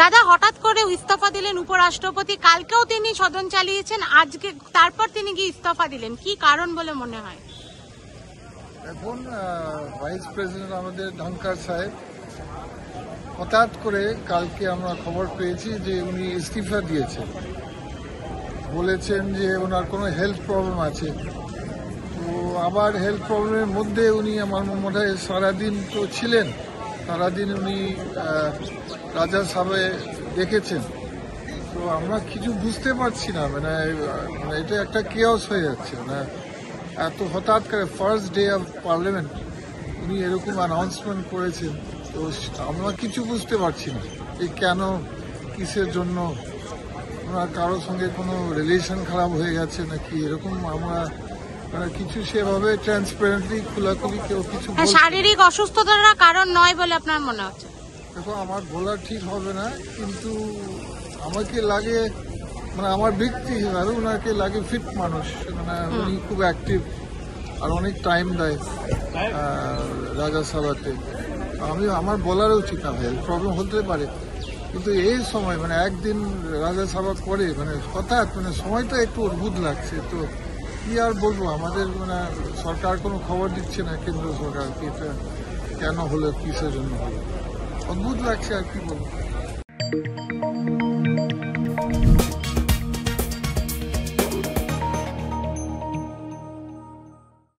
দাদা হঠাৎ করে ইস্তফা দিলেন উপরাষ্ট্রপতি, কালকেও তিনি সদন চালিয়েছেন, আজকে তারপর তিনি কি ইস্তফা দিলেন, কি কারণ বলে মনে হয়? এখন ভাইস প্রেসিডেন্ট আমাদের ঢাঙ্কার সাহেব হঠাৎ করে কালকে আমরা খবর পেয়েছি যে উনি ইস্তফা দিয়েছেন, বলেছেন যে ওনার কোনো হেলথ প্রবলেম আছে। তো আবার হেলথ প্রবলেমের মধ্যে উনি আমার মনে হয় সারাদিন তো ছিলেন, সারাদিন উনি রাজা সাহেবে দেখেছেন। তো আমরা কিছু বুঝতে পারছি না, মানে এটা একটা কেওস হয়ে যাচ্ছে। মানে এত হঠাৎ করে ফার্স্ট ডে অফ পার্লামেন্ট উনি এরকম অ্যানাউন্সমেন্ট করেছেন। তো আমরা কিছু বুঝতে পারছি না যে কেন, কিসের জন্য, ওনার কারোর সঙ্গে কোনো রিলেশন খারাপ হয়ে গেছে নাকি এরকম আমরা কিছু সেভাবে ট্রান্সপারেন্টলি খোলাখুলি কেউ কিছু। শারীরিক অসুস্থতার কারণ নয় বলে আপনার মনে হচ্ছে? দেখো, আমার বলা ঠিক হবে না, কিন্তু আমাকে লাগে, মানে আমার ব্যক্তি হিসাবে ওনাকে লাগে ফিট মানুষ, মানে উনি খুব অ্যাক্টিভ আর অনেক টাইম দেয় রাজ্যসভাতে। আমার বলার উচিত না, হেলথ প্রবলেম হতে পারে, কিন্তু এই সময় মানে একদিন রাজ্যসভা করে মানে হঠাৎ মানে সময়টা একটু অদ্ভুত লাগছে। তো কি আর বলবো, আমাদের মানে সরকার কোনো খবর দিচ্ছে না, কেন্দ্র সরকার, কি এটা কেন হলো, কিসের জন্য হলো, অদ্ভুত লাগছে আর কি বলবো।